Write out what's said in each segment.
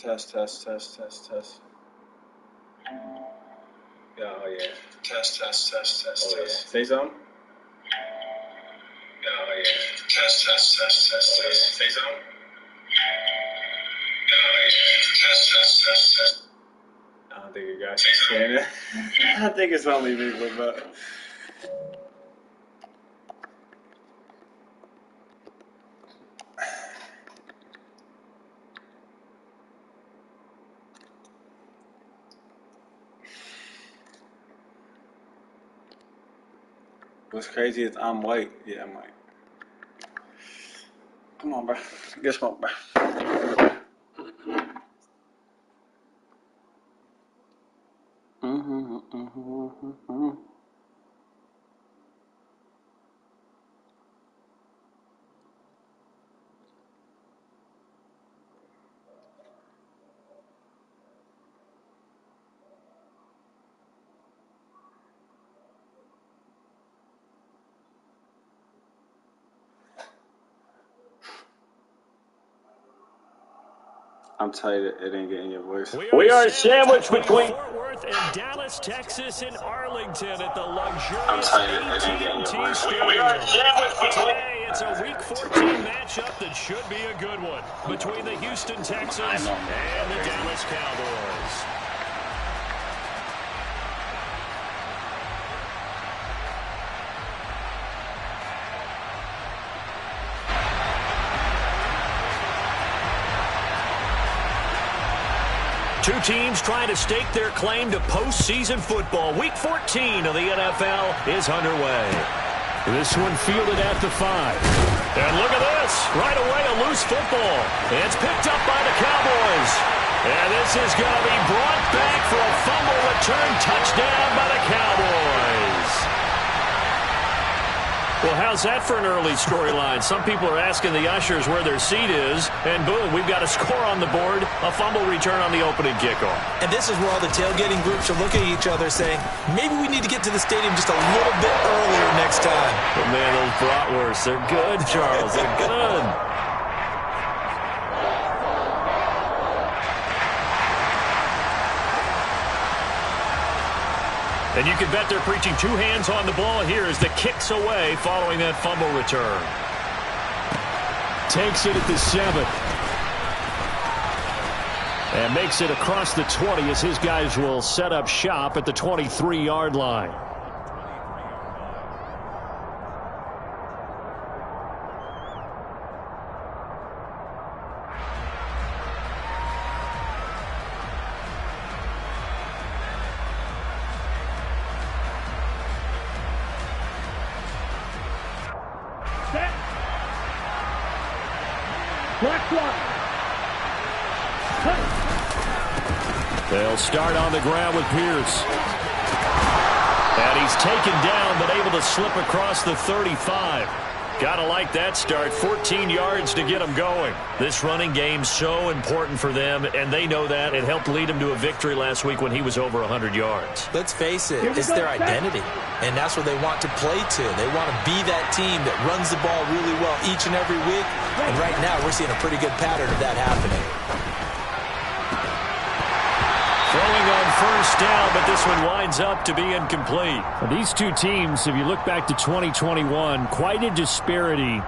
Test, test, test, test, test. Yeah, oh yeah. Test, test, test, test, test. Say something. Yeah, oh yeah. Test, test, test, test, test. Say something. Yeah, oh yeah. Test, test, test, test. I don't think you guys can stand it. I think it's only me, but. What's crazy is I'm white. Yeah, I'm white. Come on, bro. Get smoke, bro. I'm tired. It ain't getting your voice. We are sandwiched between Fort Worth and Dallas, Texas, and Arlington at the luxurious AT&T Stadium. We are sandwiched between. Today, it's a Week 14 matchup that should be a good one between the Houston Texans and the Dallas Cowboys. Two teams trying to stake their claim to postseason football. Week 14 of the NFL is underway. This one fielded at the 5. And look at this. Right away, a loose football. It's picked up by the Cowboys. And this is going to be brought back for a fumble return touchdown by the Cowboys. Well, how's that for an early storyline? Some people are asking the ushers where their seat is, and boom, we've got a score on the board, a fumble return on the opening kickoff. And this is where all the tailgating groups are looking at each other saying, maybe we need to get to the stadium just a little bit earlier next time. But man, those bratwursts, they're good, Charles, they're good. And you can bet they're preaching two hands on the ball here as the kick's away following that fumble return. Takes it at the 7. And makes it across the 20 as his guys will set up shop at the 23-yard line. They'll start on the ground with Pierce. And he's taken down, but able to slip across the 35. Gotta like that start. 14 yards to get them going. This running game's so important for them, and they know that. It helped lead them to a victory last week when he was over 100 yards. Let's face it, it's their identity, and that's what they want to play to. They want to be that team that runs the ball really well each and every week, and right now we're seeing a pretty good pattern of that happening. Throwing on first down, but this one winds up to be incomplete. These two teams, if you look back to 2021, quite a disparity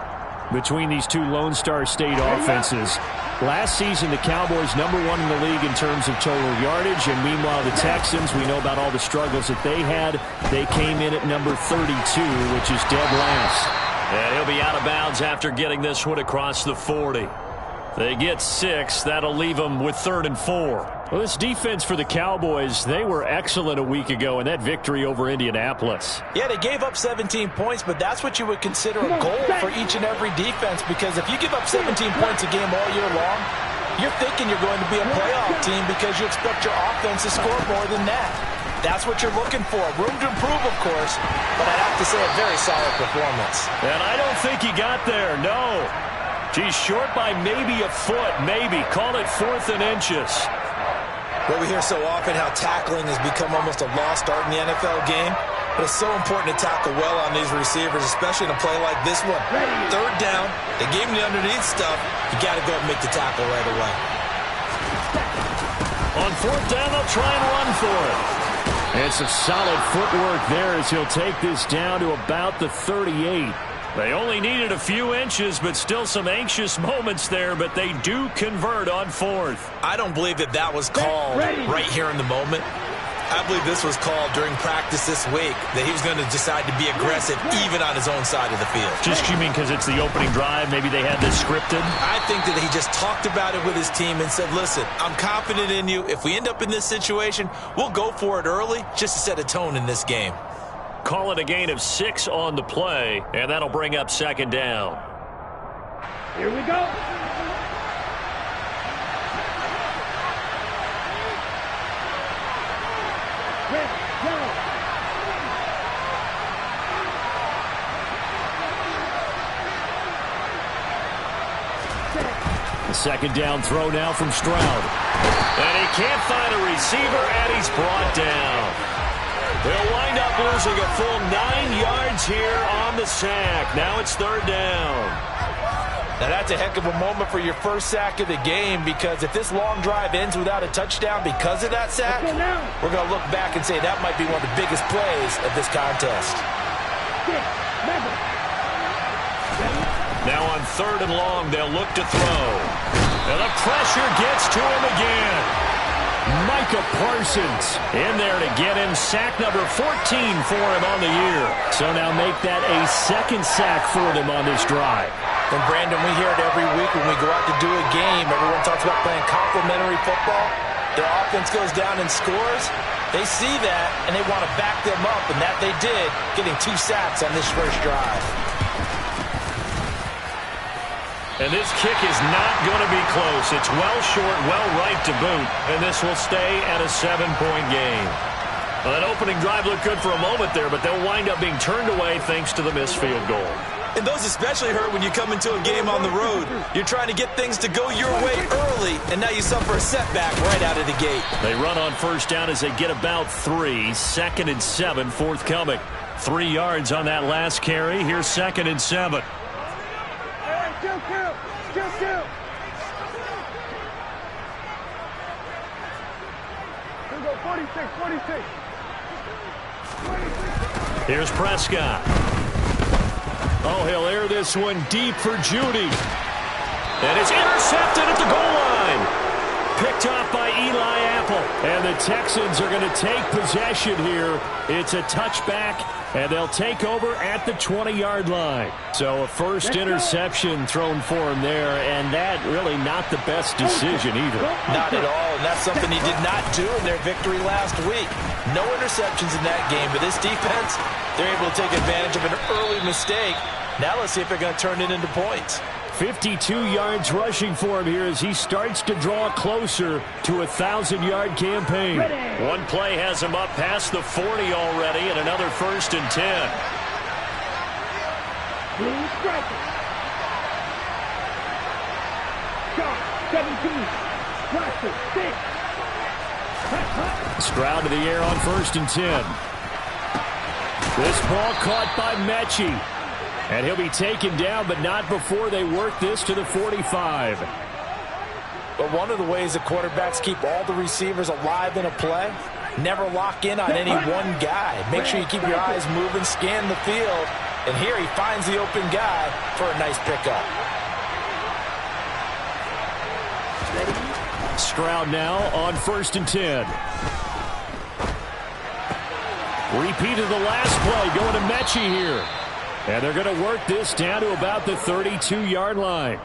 between these two Lone Star State offenses. Last season, the Cowboys #1 in the league in terms of total yardage, and meanwhile, the Texans, we know about all the struggles that they had. They came in at number 32, which is dead last. And he'll be out of bounds after getting this one across the 40. They get 6. That'll leave them with 3rd and 4. Well, this defense for the Cowboys, they were excellent a week ago in that victory over Indianapolis. Yeah, they gave up 17 points, but that's what you would consider a goal for each and every defense, because if you give up 17 points a game all year long, you're thinking you're going to be a playoff team because you expect your offense to score more than that. That's what you're looking for. Room to improve, of course, but I'd have to say a very solid performance. And I don't think he got there, no. He's short by maybe a foot, maybe. Call it 4th and inches. Well, we hear so often how tackling has become almost a lost art in the NFL game. But it's so important to tackle well on these receivers, especially in a play like this one. 3rd down, they gave him the underneath stuff. You got to go and make the tackle right away. On fourth down, they'll try and run for it. And some solid footwork there as he'll take this down to about the 38. They only needed a few inches, but still some anxious moments there, but they do convert on fourth. I don't believe that was called right here in the moment. I believe this was called during practice this week, that he was going to decide to be aggressive even on his own side of the field. Just, you mean because it's the opening drive? Maybe they had this scripted? I think that he just talked about it with his team and said, listen, I'm confident in you. If we end up in this situation, we'll go for it early just to set a tone in this game. Call it a gain of 6 on the play, and that'll bring up second down. Here we go. The second down throw now from Stroud. And he can't find a receiver, and he's brought down. They'll wind up losing a full 9 yards here on the sack. Now it's third down. Now that's a heck of a moment for your first sack of the game, because if this long drive ends without a touchdown because of that sack, we're going to look back and say that might be one of the biggest plays of this contest. Now on third and long, they'll look to throw. And the pressure gets to him again. Micah Parsons in there to get him sack number 14 for him on the year. So now make that a second sack for them on this drive. And Brandon, we hear it every week when we go out to do a game. Everyone talks about playing complementary football. Their offense goes down and scores. They see that, and they want to back them up, and that they did, getting 2 sacks on this first drive. And this kick is not going to be close. It's well short, well right to boot, and this will stay at a 7-point game. Well, that opening drive looked good for a moment there, but they'll wind up being turned away thanks to the missed field goal. And those especially hurt when you come into a game on the road. You're trying to get things to go your way early, and now you suffer a setback right out of the gate. They run on first down as they get about 3. Second and 7 forthcoming. 3 yards on that last carry. Here's second and 7. Here's Prescott. Oh, he'll air this one deep for Judy. And it's intercepted at the goal line. Picked off by Eli Apple. And the Texans are going to take possession here. It's a touchback, and they'll take over at the 20-yard line. So a first interception thrown for him there, and that really not the best decision either. Not at all, and that's something he did not do in their victory last week. No interceptions in that game, but this defense, they're able to take advantage of an early mistake. Now let's see if they're going to turn it into points. 52 yards rushing for him here as he starts to draw closer to a 1,000-yard campaign. One play has him up past the 40 already, and another first and 10. Stroud to the air on first and 10. This ball caught by Mechie. And he'll be taken down, but not before they work this to the 45. But one of the ways that quarterbacks keep all the receivers alive in a play, never lock in on any one guy. Make sure you keep your eyes moving, scan the field. And here he finds the open guy for a nice pickup. Stroud now on first and 10. Repeat of the last play going to Mechie here. And they're going to work this down to about the 32-yard line.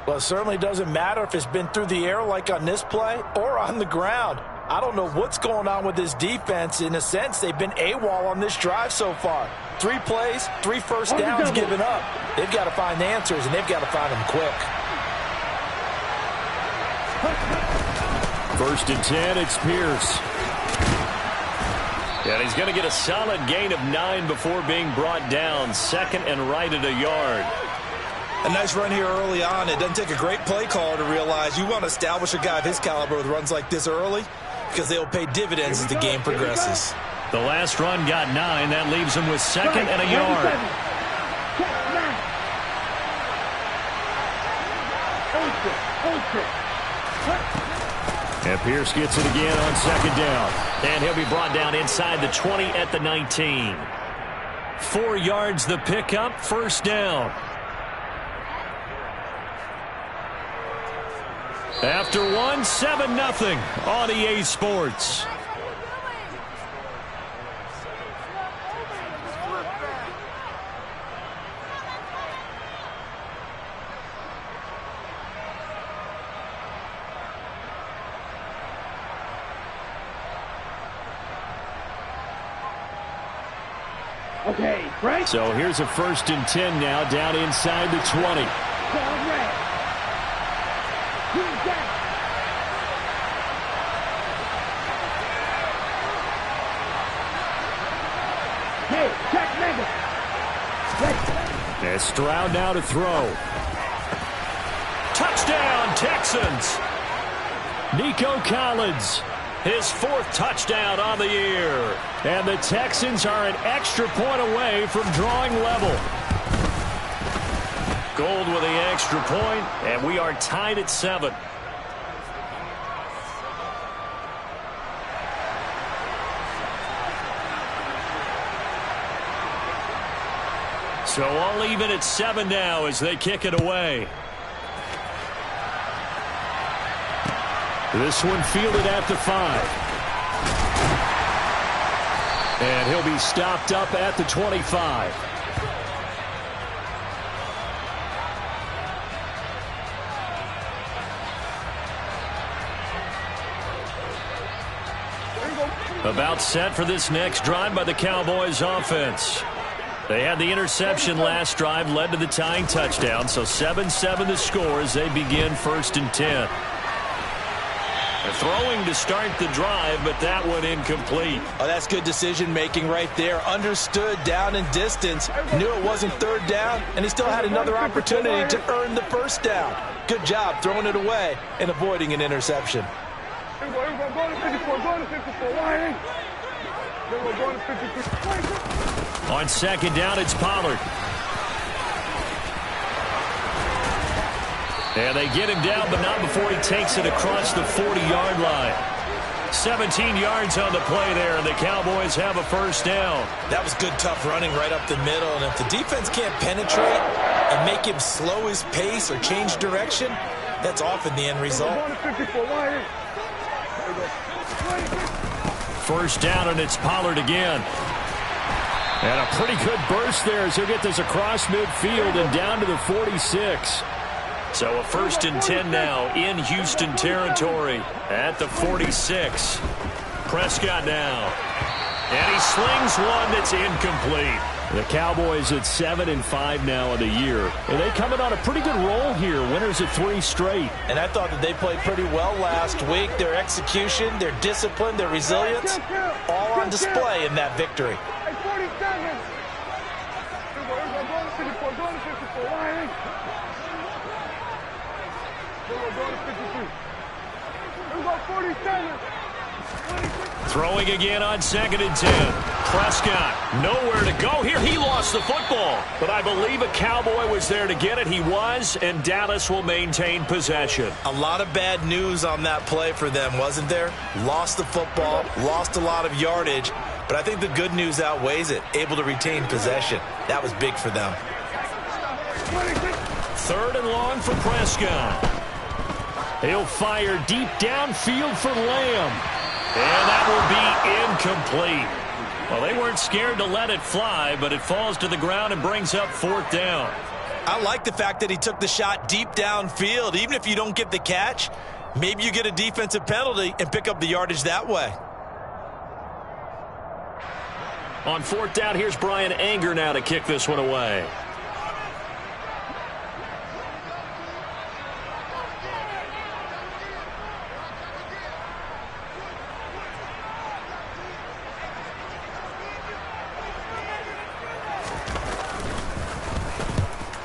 Well, it certainly doesn't matter if it's been through the air like on this play or on the ground. I don't know what's going on with this defense. In a sense, they've been AWOL on this drive so far. 3 plays, 3 first downs given up. They've got to find answers, and they've got to find them quick. First and 10, it's Pierce. And he's going to get a solid gain of 9 before being brought down. Second and right at a yard. A nice run here early on. It doesn't take a great play caller to realize you want to establish a guy of his caliber with runs like this early, because they'll pay dividends as the game progresses. The last run got 9. That leaves him with second and a yard. And Pierce gets it again on second down. And he'll be brought down inside the 20 at the 19. 4 yards the pickup, first down. After one, 7-0 on EA Sports. Okay, right. So here's a 1st and 10 now, down inside the 20. Hey, check Mega. And Stroud now to throw. Touchdown, Texans. Nico Collins, his 4th touchdown on the year. And the Texans are an extra point away from drawing level. Gold with the extra point, and we are tied at 7. So all even at 7 now as they kick it away. This one fielded at the 5. And he'll be stopped up at the 25. About set for this next drive by the Cowboys offense. They had the interception last drive, led to the tying touchdown, so 7-7 the score as they begin 1st and 10. They're throwing to start the drive, but that one incomplete. Oh, that's good decision-making right there. Understood down and distance, knew it wasn't 3rd down, and he still had another opportunity to earn the 1st down. Good job throwing it away and avoiding an interception. On 2nd down, it's Pollard. And they get him down, but not before he takes it across the 40-yard line. 17 yards on the play there, and the Cowboys have a 1st down. That was good, tough running right up the middle, and if the defense can't penetrate and make him slow his pace or change direction, that's often the end result. 1st down, and it's Pollard again. And a pretty good burst there as he'll get this across midfield and down to the 46. So a 1st and 10 now in Houston territory at the 46. Prescott now. And he slings one that's incomplete. The Cowboys at 7-5 now of the year. And they coming on a pretty good roll here. Winners of 3 straight. And I thought that they played pretty well last week. Their execution, their discipline, their resilience, all on display in that victory. Throwing again on 2nd and 10. Prescott nowhere to go here. He lost the football, but I believe a Cowboy was there to get it. He was, and Dallas will maintain possession. A lot of bad news on that play for them, wasn't there? Lost the football, lost a lot of yardage, but I think the good news outweighs it. Able to retain possession. That was big for them. 3rd and long for Prescott. He'll fire deep downfield for Lamb. And that will be incomplete. Well, they weren't scared to let it fly, but it falls to the ground and brings up 4th down. I like the fact that he took the shot deep downfield. Even if you don't get the catch, maybe you get a defensive penalty and pick up the yardage that way. On 4th down, here's Brian Anger now to kick this one away.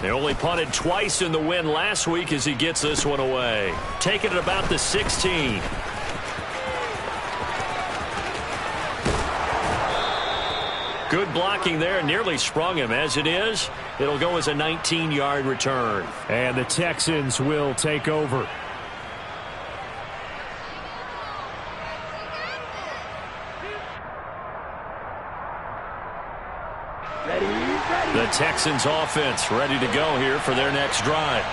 They only punted twice in the win last week as he gets this one away. Taking it about the 16. Good blocking there. Nearly sprung him. As it is, it'll go as a 19-yard return. And the Texans will take over. The Texans offense ready to go here for their next drive.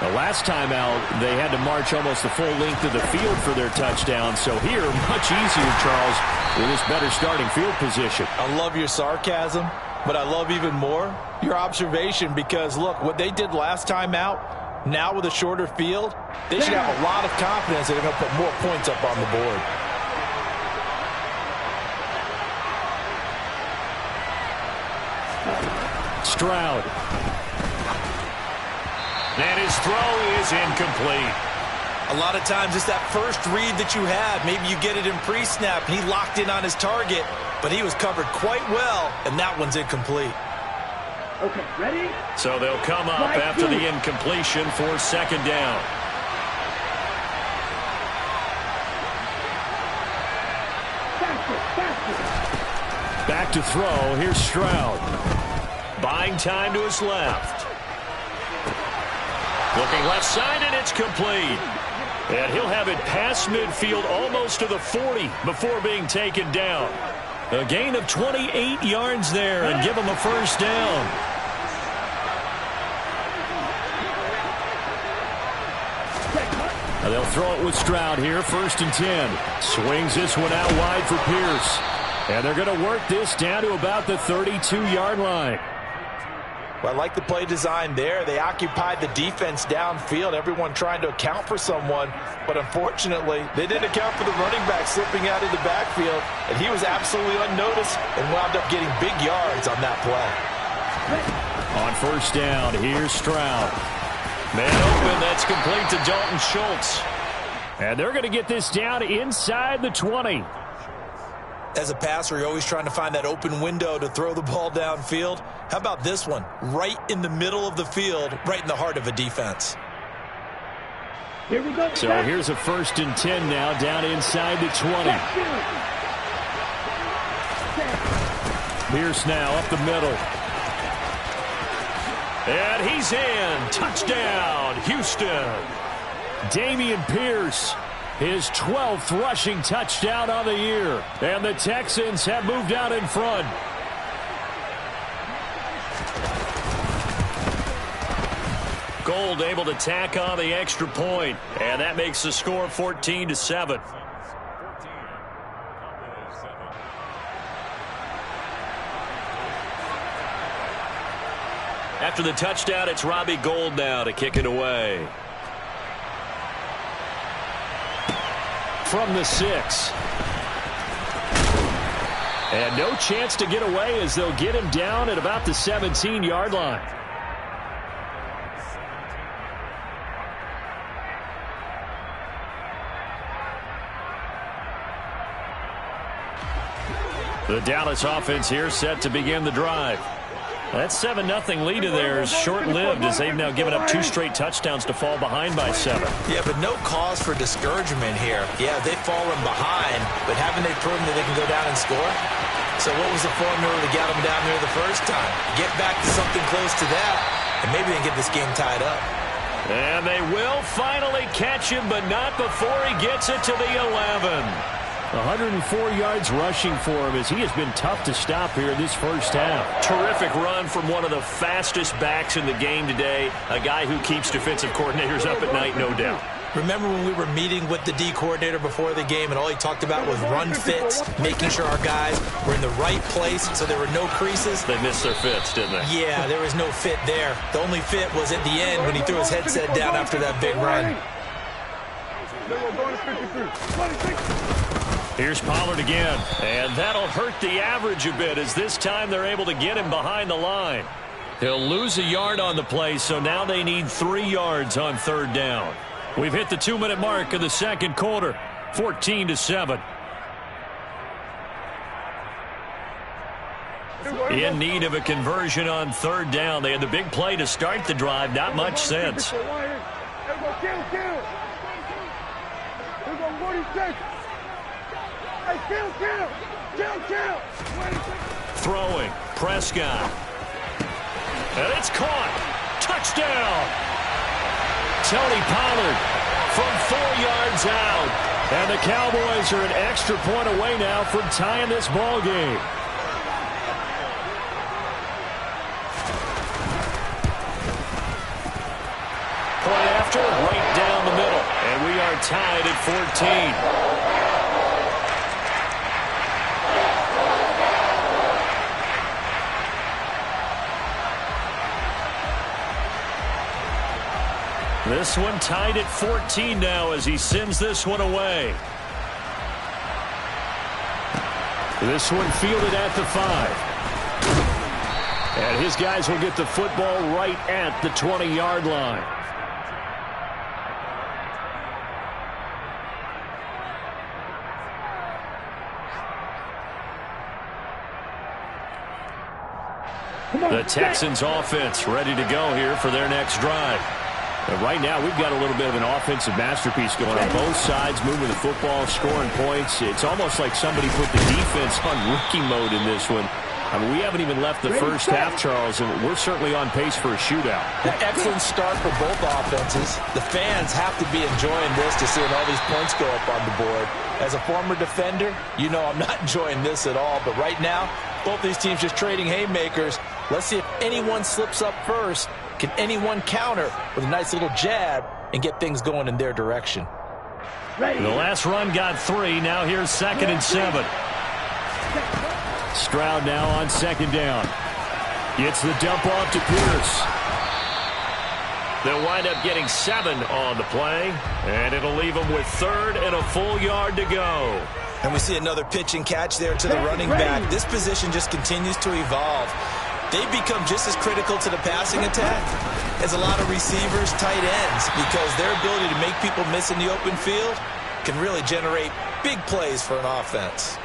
The last time out, they had to march almost the full length of the field for their touchdown. So here, much easier, Charles, with this better starting field position. I love your sarcasm, but I love even more your observation because, look, what they did last time out, now with a shorter field, they should have a lot of confidence that they're going to put more points up on the board. Stroud. And his throw is incomplete. A lot of times it's that first read that you have. Maybe you get it in pre-snap. He locked in on his target, but he was covered quite well, and that one's incomplete. Okay, ready? So they'll come up after the incompletion for second down. Back to throw. Here's Stroud. Buying time to his left. Looking left side, and it's complete. And he'll have it past midfield almost to the 40 before being taken down. A gain of 28 yards there and give him a first down. They'll throw it with Stroud here, 1st and 10. Swings this one out wide for Pierce. And they're going to work this down to about the 32-yard line. Well, I like the play design there. They occupied the defense downfield, everyone trying to account for someone. But unfortunately, they didn't account for the running back slipping out of the backfield. And he was absolutely unnoticed and wound up getting big yards on that play. On first down, here's Stroud. Man open, that's complete to Dalton Schultz. And they're going to get this down inside the 20. As a passer, you're always trying to find that open window to throw the ball downfield. How about this one? Right in the middle of the field, right in the heart of a defense. Here we go. So here's a 1st and 10 now, down inside the 20. Pierce now up the middle. And he's in. Touchdown, Houston. Dameon Pierce, his 12th rushing touchdown on the year. And the Texans have moved out in front. Gold able to tack on the extra point. And that makes the score 14-7. After the touchdown, it's Robbie Gould now to kick it away. From the 6. And no chance to get away as they'll get him down at about the 17-yard line. The Dallas offense here set to begin the drive. That 7-0 lead of theirs short-lived as they've now given up 2 straight touchdowns to fall behind by 7. Yeah, but no cause for discouragement here. Yeah, they've fallen behind, but haven't they proven that they can go down and score? So what was the formula to get them down there the first time? Get back to something close to that, and maybe they can get this game tied up. And they will finally catch him, but not before he gets it to the 11. 104 yards rushing for him as he has been tough to stop here this first half. Terrific run from one of the fastest backs in the game today. A guy who keeps defensive coordinators up at night, no doubt. Remember when we were meeting with the D coordinator before the game and all he talked about was run fits, making sure our guys were in the right place so there were no creases? They missed their fits, didn't they? Yeah, there was no fit there. The only fit was at the end when he threw his headset down after that big run. Here's Pollard again, and that'll hurt the average a bit as this time they're able to get him behind the line. He'll lose a yard on the play, so now they need 3 yards on 3rd down. We've hit the 2-minute mark of the second quarter, 14-7. In need of a conversion on 3rd down. They had the big play to start the drive, not much sense. Throwing, Prescott. And it's caught. Touchdown. Tony Pollard from 4 yards out. And the Cowboys are an extra point away now from tying this ball game. monster right down the middle. And we are tied at 14. This one tied at 14 now as he sends this one away. This one fielded at the 5. And his guys will get the football right at the 20-yard line. The Texans offense ready to go here for their next drive. And right now, we've got a little bit of an offensive masterpiece going on both sides, moving the football, scoring points. It's almost like somebody put the defense on rookie mode in this one. I mean, we haven't even left the first half, Charles, and we're certainly on pace for a shootout. An excellent start for both offenses. The fans have to be enjoying this to seeing all these points go up on the board. As a former defender, you know I'm not enjoying this at all. But right now, both these teams just trading haymakers. Let's see if anyone slips up first. Can anyone counter with a nice little jab and get things going in their direction? The last run got 3. Now here's 2nd and 7. Stroud now on 2nd down. Gets the dump off to Pierce. They'll wind up getting 7 on the play, and it'll leave them with 3rd and a full yard to go. And we see another pitch and catch there to the running back. This position just continues to evolve. They've become just as critical to the passing attack as a lot of receivers, tight ends, because their ability to make people miss in the open field can really generate big plays for an offense.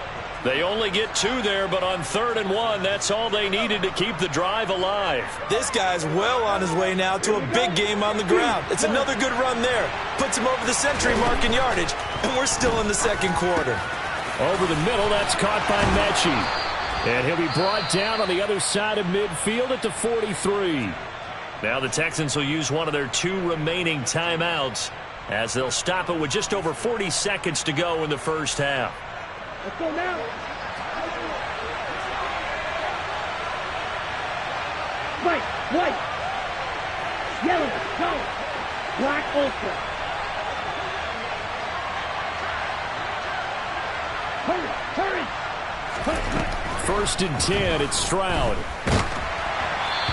They only get 2 there, but on 3rd and 1, that's all they needed to keep the drive alive. This guy's well on his way now to a big game on the ground. It's another good run there. Puts him over the century mark in yardage, and we're still in the 2nd quarter. Over the middle, that's caught by Mechie. And he'll be brought down on the other side of midfield at the 43. Now the Texans will use one of their 2 remaining timeouts as they'll stop it with just over 40 seconds to go in the first half. Let's go now. White. Yellow. Go. Black ultra. Hurry. 1st and 10, it's Stroud.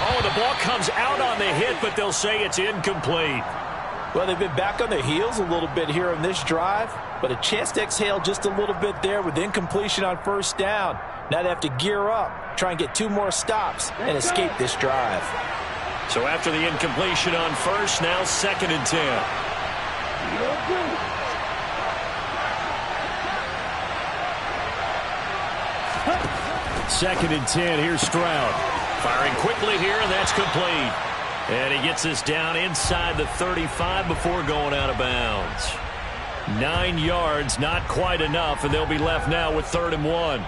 Oh, the ball comes out on the hit, but they'll say it's incomplete. Well, they've been back on their heels a little bit here in this drive, but a chance to exhale just a little bit there with incompletion on 1st down. Now they have to gear up, try and get 2 more stops, and escape this drive. So after the incompletion on 1st, now 2nd and 10. 2nd and 10, here's Stroud. Firing quickly here, and that's complete. And he gets us down inside the 35 before going out of bounds. 9 yards, not quite enough, and they'll be left now with 3rd and 1.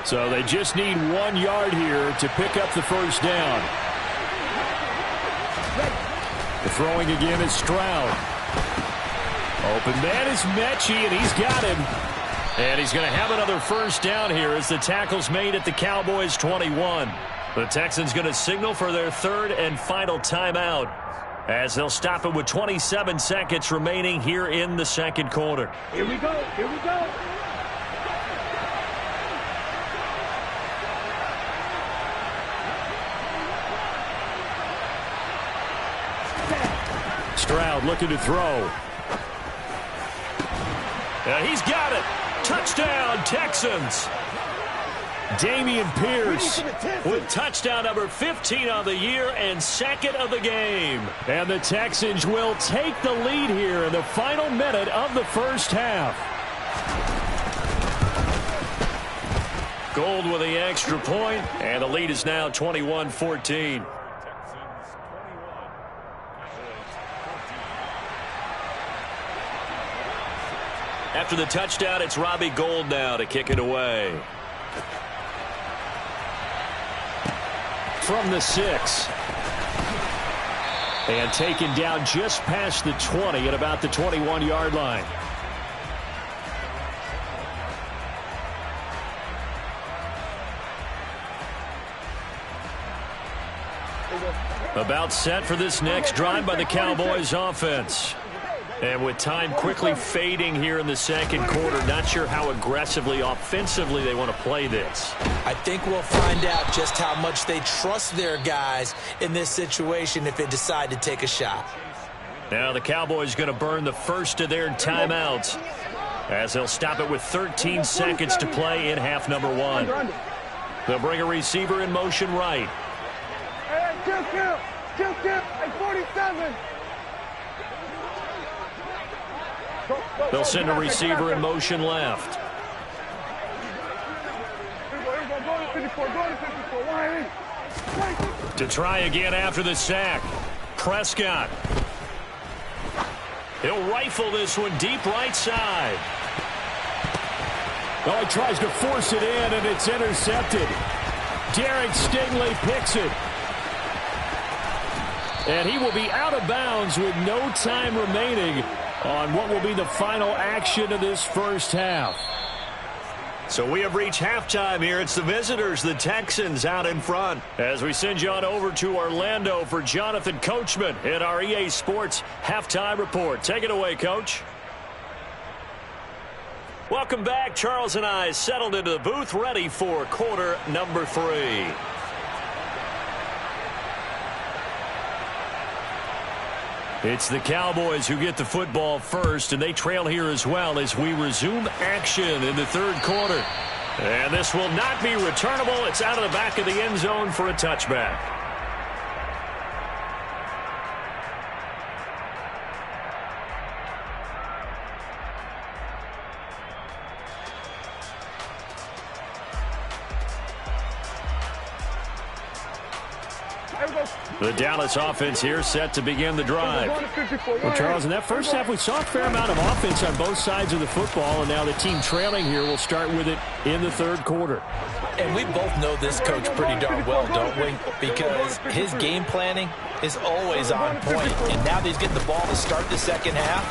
So they just need 1 yard here to pick up the 1st down. The throwing again is Stroud. Open man is Mechie, and he's got him. And he's going to have another 1st down here as the tackle's made at the Cowboys' 21. The Texans going to signal for their 3rd and final timeout as they'll stop it with 27 seconds remaining here in the 2nd quarter. Here we go. Stroud looking to throw. He's got it. Touchdown, Texans. Damian Pierce with touchdown number 15 of the year and 2nd of the game. And the Texans will take the lead here in the final minute of the 1st half. Gold with the extra point, and the lead is now 21-14. After the touchdown, it's Robbie Gould now to kick it away. From the 6. And taken down just past the 20 at about the 21-yard line. About set for this next drive by the Cowboys offense. And with time quickly fading here in the second quarter, not sure how aggressively, offensively they want to play this. I think we'll find out just how much they trust their guys in this situation if they decide to take a shot. Now the Cowboys going to burn the first of their timeouts as they'll stop it with 13 seconds to play in half number one. They'll bring a receiver in motion right. Hey, chill, hey, 47. They'll send a receiver in motion left. To try again after the sack. Prescott. He'll rifle this one deep right side. Oh, he tries to force it in, and it's intercepted. Derek Stingley picks it. And he will be out of bounds with no time remaining on what will be the final action of this first half. So we have reached halftime here. It's the visitors, the Texans, out in front. As we send you on over to Orlando for Jonathan Coachman in our EA Sports Halftime Report. Take it away, Coach. Welcome back. Charles and I settled into the booth, ready for quarter number 3. It's the Cowboys who get the football first, and they trail here as well as we resume action in the third quarter. And this will not be returnable. It's out of the back of the end zone for a touchback. The Dallas offense here set to begin the drive. Well, Charles, in that first half, we saw a fair amount of offense on both sides of the football, and now the team trailing here will start with it in the third quarter. And we both know this coach pretty darn well, don't we? Because his game planning is always on point. And now that he's getting the ball to start the second half,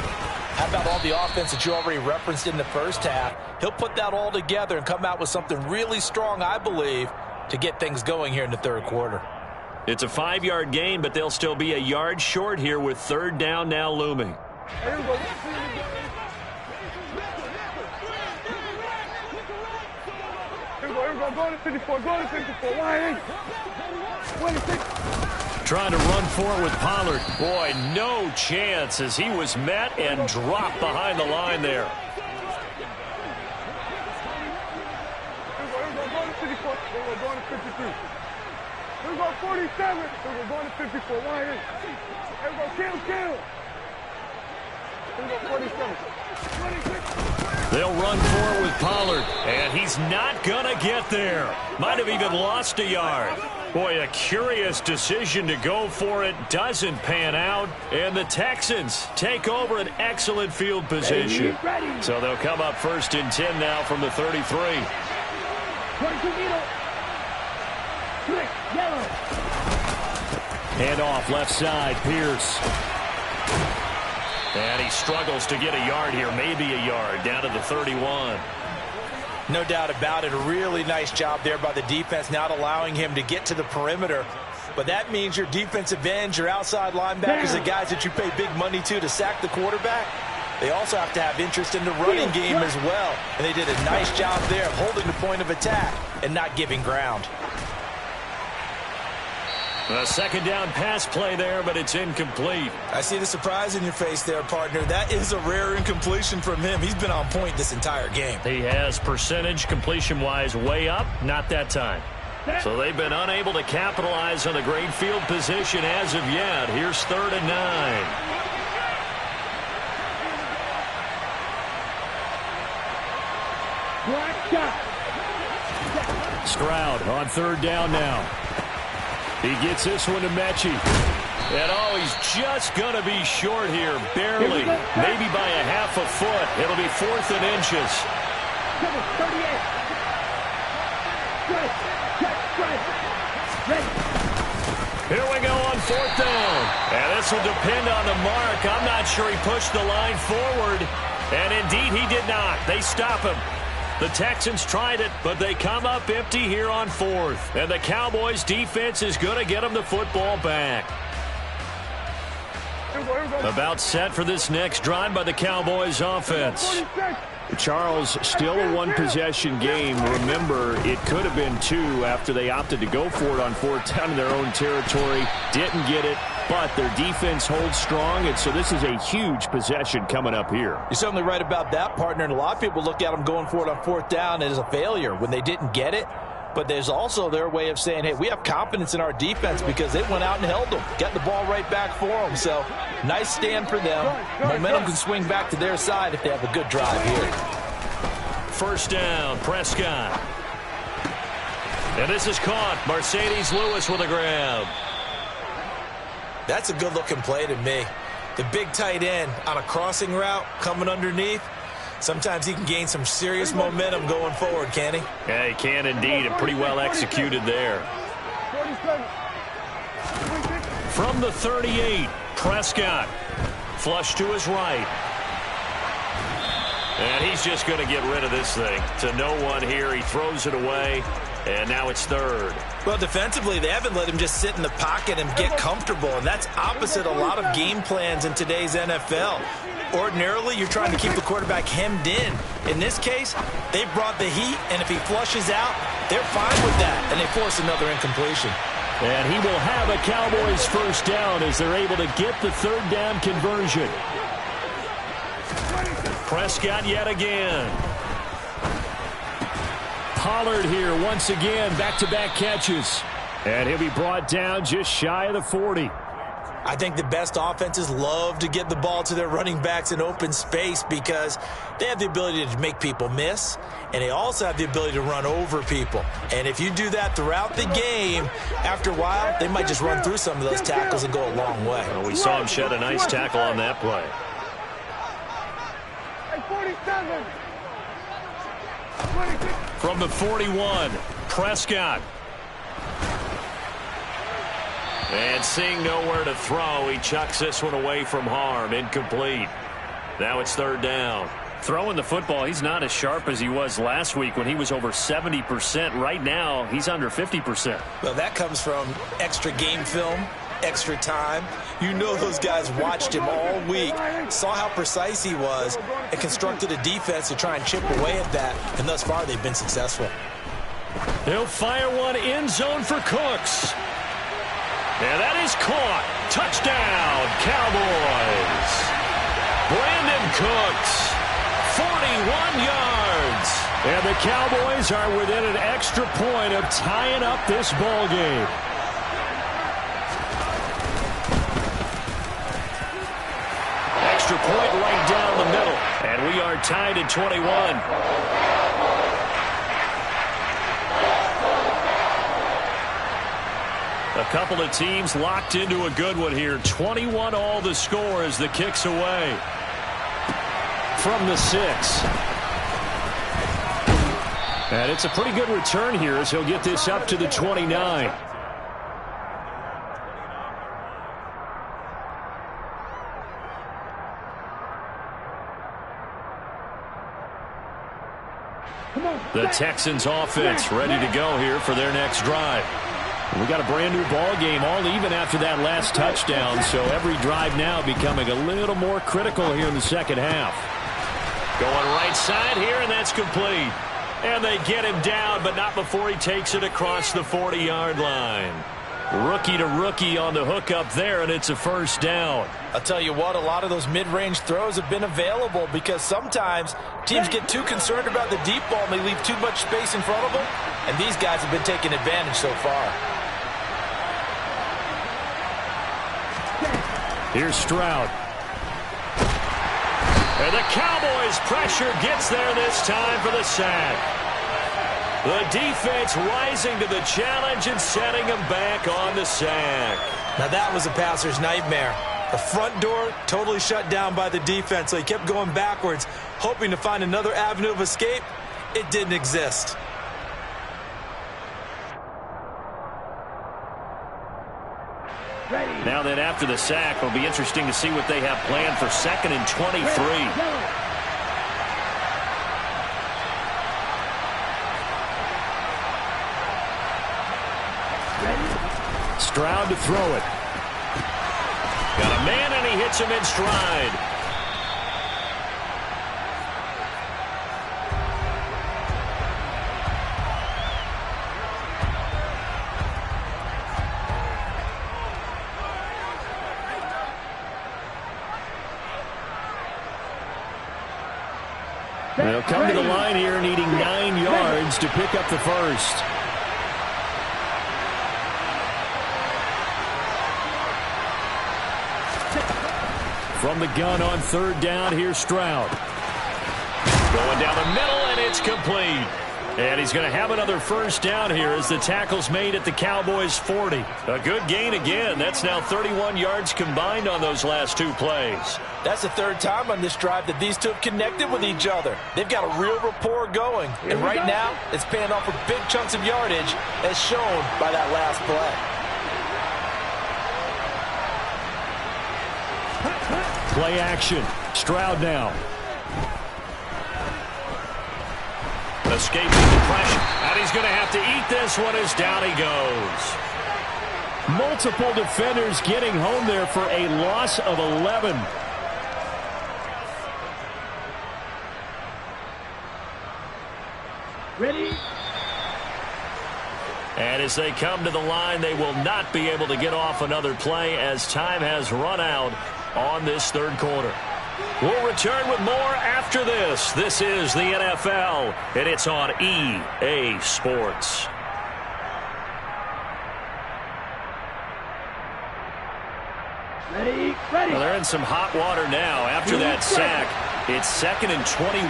how about all the offense that you already referenced in the first half? He'll put that all together and come out with something really strong, I believe, to get things going here in the third quarter. It's a 5-yard gain, but they'll still be a yard short here with third down now looming. Trying to run for it with Pollard. Boy, no chance as he was met and dropped behind the line there. Here we go, 47. We're going to 54. Line in. Here we go, kill. Here we go, 47. 26. They'll run for it with Pollard, and he's not going to get there. Might have even lost a yard. Boy, a curious decision to go for it. Doesn't pan out, and the Texans take over an excellent field position. Ready. So they'll come up first and 10 now from the 33. 22 middle. Click, yellow. Hand off left side, Pierce. And he struggles to get a yard here, maybe a yard, down to the 31. No doubt about it. A really nice job there by the defense, not allowing him to get to the perimeter. But that means your defensive ends, your outside linebackers, the guys that you pay big money to sack the quarterback, they also have to have interest in the running game as well. And they did a nice job there of holding the point of attack and not giving ground. A second down pass play there, but it's incomplete. I see the surprise in your face there, partner. That is a rare incompletion from him. He's been on point this entire game. He has percentage completion-wise way up, not that time. So they've been unable to capitalize on the great field position as of yet. Here's 3rd and 9. Stroud on 3rd down now. He gets this one to Mechie. And, oh, he's just going to be short here, barely, maybe by a half a foot. It'll be 4th and inches. Here we go on 4th down. And this will depend on the mark. I'm not sure he pushed the line forward. And, indeed, he did not. They stop him. The Texans tried it, but they come up empty here on 4th. And the Cowboys defense is going to get them the football back. About set for this next drive by the Cowboys offense. Charles, still a one-possession game. Remember, it could have been 2 after they opted to go for it on 4th down in their own territory. Didn't get it, but their defense holds strong, and so this is a huge possession coming up here. You're certainly right about that, partner, and a lot of people look at them going for it on 4th down as a failure when they didn't get it. But there's also their way of saying, hey, we have confidence in our defense because they went out and held them, got the ball right back for them. So nice stand for them. Momentum can swing back to their side if they have a good drive here. First down, Prescott. And this is caught. Mercedes Lewis with a grab. That's a good-looking play to me. The big tight end on a crossing route coming underneath. Sometimes he can gain some serious momentum going forward, can he? Yeah, he can indeed, and pretty well executed there. From the 38, Prescott. Flush to his right. And he's just going to get rid of this thing. To no one here, he throws it away, and now it's 3rd. Well, defensively, they haven't let him just sit in the pocket and get comfortable, and that's opposite a lot of game plans in today's NFL. Ordinarily, you're trying to keep the quarterback hemmed in. In this case, they brought the heat, and if he flushes out, they're fine with that, and they force another incompletion. And he will have a Cowboys first down as they're able to get the 3rd down conversion. Prescott yet again. Pollard here once again, back-to-back catches. And he'll be brought down just shy of the 40. I think the best offenses love to get the ball to their running backs in open space because they have the ability to make people miss, and they also have the ability to run over people. And if you do that throughout the game, after a while, they might just run through some of those tackles and go a long way. Well, we saw him shed a nice tackle on that play. 47. From the 41, Prescott. And seeing nowhere to throw, he chucks this one away from harm. Incomplete. Now it's 3rd down. Throwing the football, he's not as sharp as he was last week when he was over 70%. Right now, he's under 50%. Well, that comes from extra game film, extra time. You know those guys watched him all week, saw how precise he was, and constructed a defense to try and chip away at that. And thus far, they've been successful. He'll fire one end zone for Cooks. And that is caught. Touchdown, Cowboys. Brandon Cooks, 41 yards. And the Cowboys are within an extra point of tying up this ball game. Extra point right down the middle. And we are tied at 21. A couple of teams locked into a good one here. 21 all the score as the kick's away. From the 6. And it's a pretty good return here as he'll get this up to the 29. The Texans offense ready to go here for their next drive. We got a brand new ball game, all even after that last touchdown, so every drive now becoming a little more critical here in the second half. Going right side here, and that's complete. And they get him down, but not before he takes it across the 40-yard line. Rookie to rookie on the hook up there, and it's a first down. I'll tell you what, a lot of those mid-range throws have been available because sometimes teams get too concerned about the deep ball and they leave too much space in front of them, and these guys have been taking advantage so far. Here's Stroud. And the Cowboys' pressure gets there this time for the sack. The defense rising to the challenge and setting them back on the sack. Now that was a passer's nightmare. The front door totally shut down by the defense, so he kept going backwards, hoping to find another avenue of escape. It didn't exist. Now then, after the sack, it'll be interesting to see what they have planned for 2nd and 23. Stroud to throw it. Got a man, and he hits him in stride. They'll come to the line here needing 9 yards to pick up the first. From the gun on third down, here's Stroud. Going down the middle, and it's complete. And he's going to have another first down here as the tackle's made at the Cowboys' 40. A good gain again. That's now 31 yards combined on those last 2 plays. That's the third time on this drive that these two have connected with each other. They've got a real rapport going. And right now, it's paying off with big chunks of yardage, as shown by that last play. Play action. Stroud now. Escaping the pressure. And he's going to have to eat this one as down he goes. Multiple defenders getting home there for a loss of 11. Ready? And as they come to the line, they will not be able to get off another play as time has run out on this third quarter. We'll return with more after this. This is the NFL, and it's on EA Sports. Ready? Ready. Well, they're in some hot water now after that sack. It's 2nd and 21.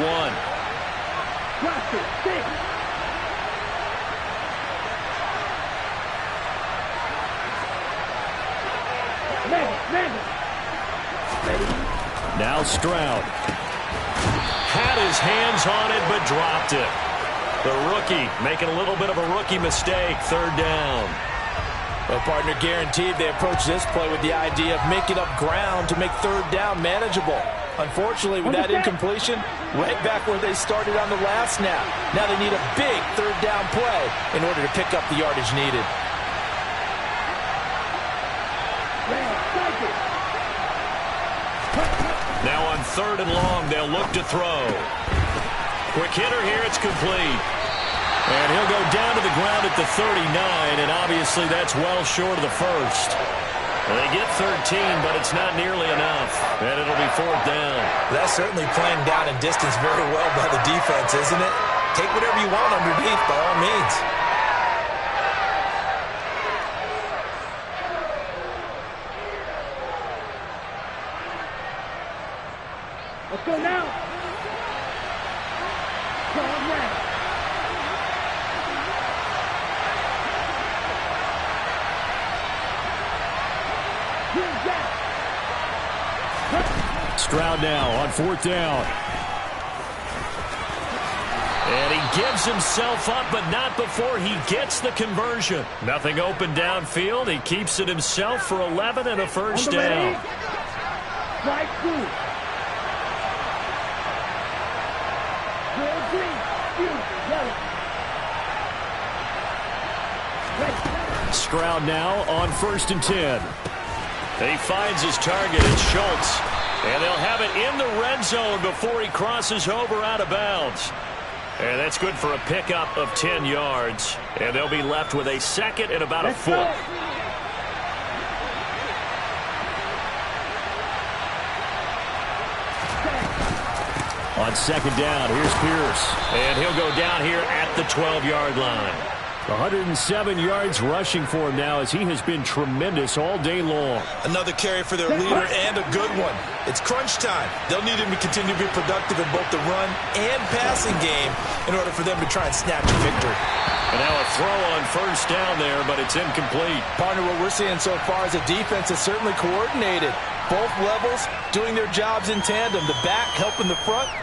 Watch it. Stick. Now Stroud. Had his hands on it, but dropped it. The rookie making a little bit of a rookie mistake. Third down. Well, partner, guaranteed they approach this play with the idea of making up ground to make third down manageable. Unfortunately, with that incompletion, right back where they started on the last snap. Now they need a big third down play in order to pick up the yardage needed. Now on 3rd and long, they'll look to throw. Quick hitter here, it's complete. And he'll go down to the ground at the 39, and obviously that's well short of the first. They get 13, but it's not nearly enough. And it'll be 4th down. That's certainly playing down in distance very well by the defense, isn't it? Take whatever you want underneath, by all means. Let's go now. Go now. Stroud now on 4th down. And he gives himself up, but not before he gets the conversion. Nothing open downfield. He keeps it himself for 11 and a first down. Strike 2. Stroud now on 1st and 10. He finds his target. It's Schultz. And they'll have it in the red zone before he crosses over out of bounds. And that's good for a pickup of 10 yards. And they'll be left with a 2nd and about a foot. On 2nd down, here's Pierce. And he'll go down here at the 12-yard line. 107 yards rushing for him now as he has been tremendous all day long. Another carry for their leader and a good one. It's crunch time. They'll need him to continue to be productive in both the run and passing game in order for them to try and snatch a victory. And now a throw on 1st down there, but it's incomplete. Partner, what we're seeing so far is a defense that's certainly coordinated. Both levels doing their jobs in tandem. The back helping the front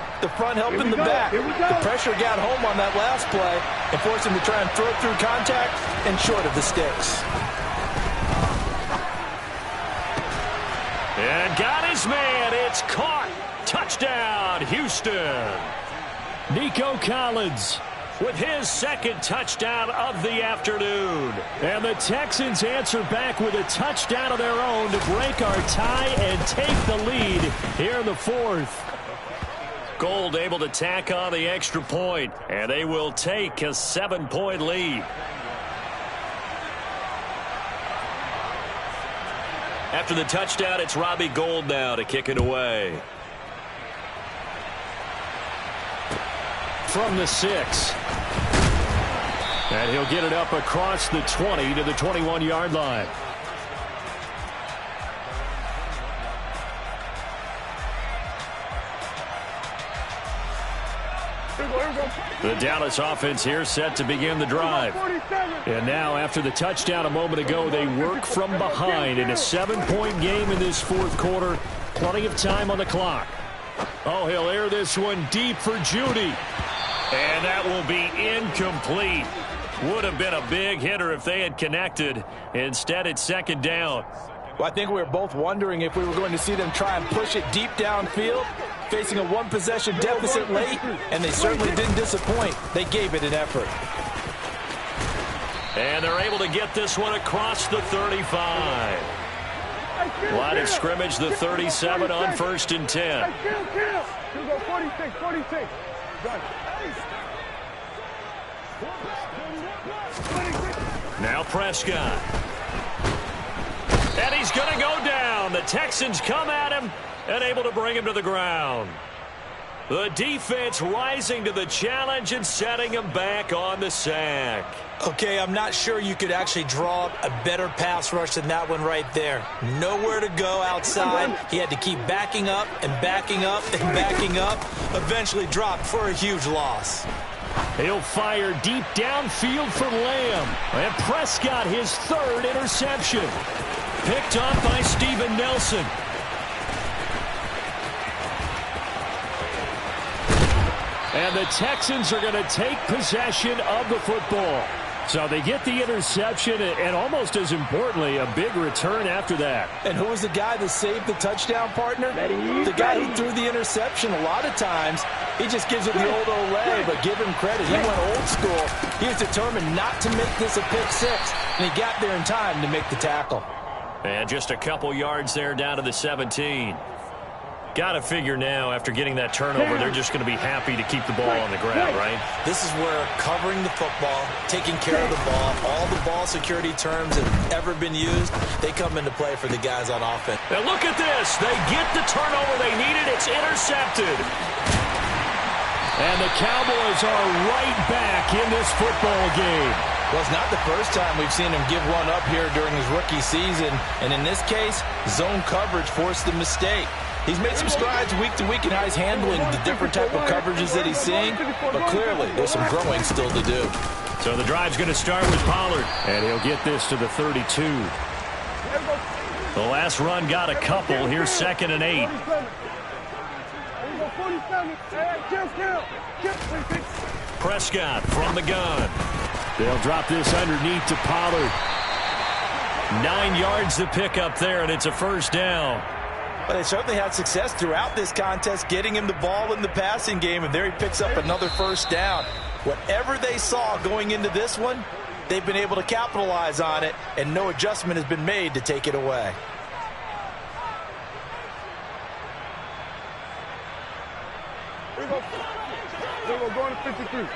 helping the back. The pressure got home on that last play and forced him to try and throw through contact and short of the sticks. And got his man. It's caught. Touchdown, Houston. Nico Collins with his second touchdown of the afternoon. And the Texans answer back with a touchdown of their own to break our tie and take the lead here in the fourth. Gold able to tack on the extra point, and they will take a 7-point lead. After the touchdown, it's Robbie Gould now to kick it away. From the 6. And he'll get it up across the 20 to the 21-yard line. The Dallas offense here set to begin the drive. And now after the touchdown a moment ago, they work from behind in a 7-point game in this fourth quarter. Plenty of time on the clock. Oh, he'll air this one deep for Judy. And that will be incomplete. Would have been a big hitter if they had connected. Instead, it's second down. Well, I think we were both wondering if we were going to see them try and push it deep downfield, facing a one-possession deficit late, and they certainly didn't disappoint. They gave it an effort. And they're able to get this one across the 35. Line of scrimmage, the 37 on 1st and 10. 46. Now Prescott. And he's going to go down. The Texans come at him and able to bring him to the ground. The defense rising to the challenge and setting him back on the sack. Okay, I'm not sure you could actually draw up a better pass rush than that one right there. Nowhere to go outside. He had to keep backing up and backing up and backing up. Eventually dropped for a huge loss. He'll fire deep downfield for Lamb. And Prescott, his third interception. Picked up by Steven Nelson. And the Texans are going to take possession of the football. So they get the interception and almost as importantly, a big return after that. And who was the guy that saved the touchdown, partner? The guy who threw the interception. A lot of times, he just gives it the old Olay, but give him credit. He went old school. He was determined not to make this a pick six, and he got there in time to make the tackle. And just a couple yards there down to the 17. Got to figure now, after getting that turnover, they're just going to be happy to keep the ball on the ground, right? This is where covering the football, taking care of the ball, all the ball security terms that have ever been used, they come into play for the guys on offense. And look at this. They get the turnover they needed. It's intercepted. And the Cowboys are right back in this football game. Well, it's not the first time we've seen him give one up here during his rookie season. And in this case, zone coverage forced the mistake. He's made some strides week to week in how he's handling the different type of coverages that he's seeing, but clearly there's some growing still to do. So the drive's going to start with Pollard, and he'll get this to the 32. The last run got a couple. Here's 2nd and 8. Prescott from the gun. They'll drop this underneath to Pollard. 9 yards to pick up there, and it's a first down. But they certainly had success throughout this contest, getting him the ball in the passing game, and there he picks up another first down. Whatever they saw going into this one, they've been able to capitalize on it, and no adjustment has been made to take it away. Here we go, going to 53.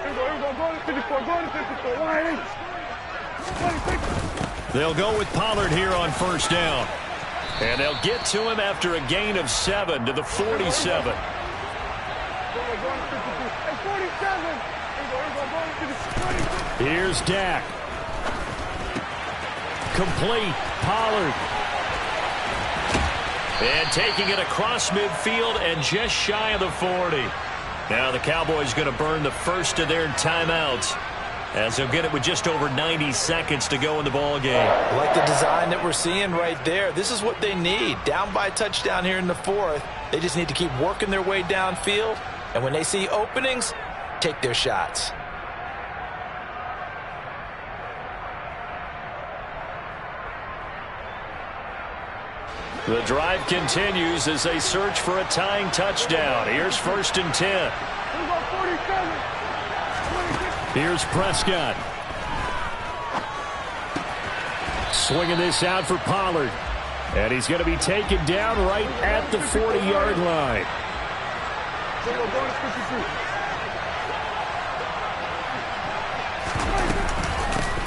Here we go, going to 54, 1-8. They'll go with Pollard here on first down. And they'll get to him after a gain of 7 to the 47. Here's Dak. Complete. Pollard. And taking it across midfield and just shy of the 40. Now the Cowboys going to burn the first of their timeouts, as they'll get it with just over 90 seconds to go in the ball game. I like the design that we're seeing right there. This is what they need. Down by a touchdown here in the fourth. They just need to keep working their way downfield. And when they see openings, take their shots. The drive continues as they search for a tying touchdown. Here's 1st and 10. Here's Prescott. Swinging this out for Pollard. And he's going to be taken down right at the 40-yard line.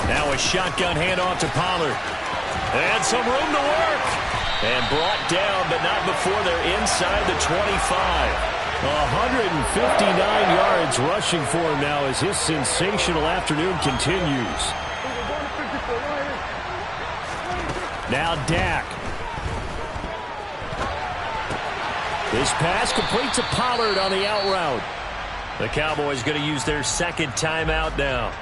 Now a shotgun handoff to Pollard. And some room to work. And brought down, but not before they're inside the 25. 159 yards rushing for him now as his sensational afternoon continues. Now Dak. This pass complete to Pollard on the out route. The Cowboys going to use their second timeout now,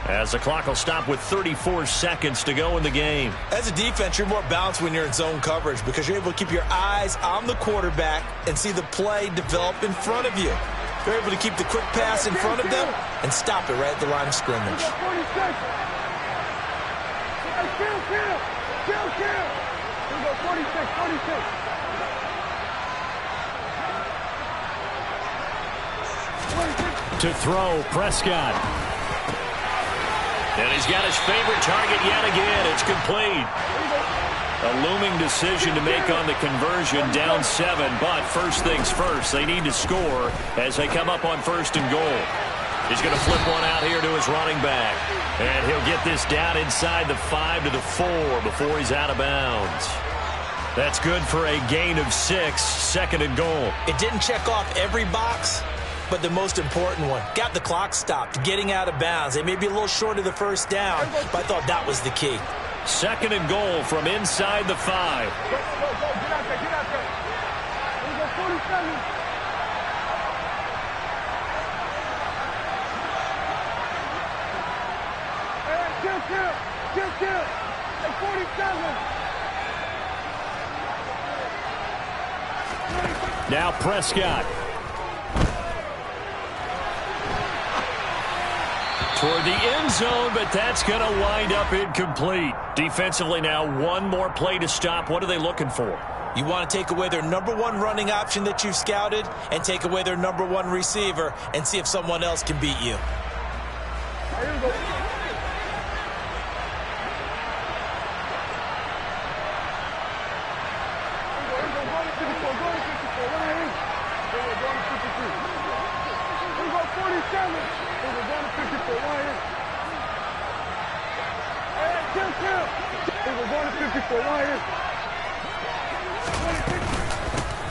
as the clock will stop with 34 seconds to go in the game. As a defense, you're more balanced when you're in zone coverage because you're able to keep your eyes on the quarterback and see the play develop in front of you. You're able to keep the quick pass in front of them and stop it right at the line of scrimmage. To throw, Prescott. And he's got his favorite target yet again. It's complete. A looming decision to make on the conversion, down 7. But first things first, they need to score as they come up on 1st and goal. He's going to flip one out here to his running back. And he'll get this down inside the 5 to the 4 before he's out of bounds. That's good for a gain of 6, 2nd and goal. It didn't check off every box, but the most important one, got the clock stopped, getting out of bounds. They may be a little short of the first down, but I thought that was the key. 2nd and goal from inside the 5. Now Prescott. Toward the end zone, but that's going to wind up incomplete. Defensively now, one more play to stop. What are they looking for? You want to take away their number 1 running option that you've scouted and take away their number 1 receiver and see if someone else can beat you.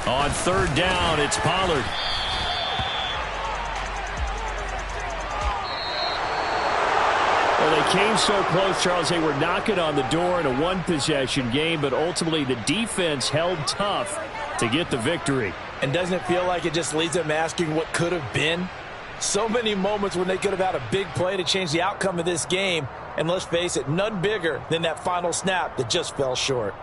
On 3rd down, it's Pollard. Well, they came so close, Charles. They were knocking on the door in a one-possession game, but ultimately the defense held tough to get the victory. And doesn't it feel like it just leaves them asking what could have been? So many moments when they could have had a big play to change the outcome of this game. And let's face it, none bigger than that final snap that just fell short.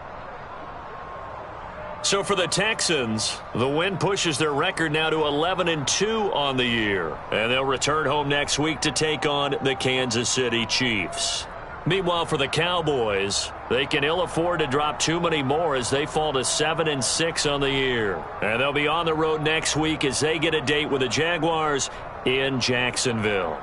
So for the Texans, the win pushes their record now to 11-2 on the year. And they'll return home next week to take on the Kansas City Chiefs. Meanwhile, for the Cowboys, they can ill afford to drop too many more as they fall to 7-6 on the year. And they'll be on the road next week as they get a date with the Jaguars in Jacksonville.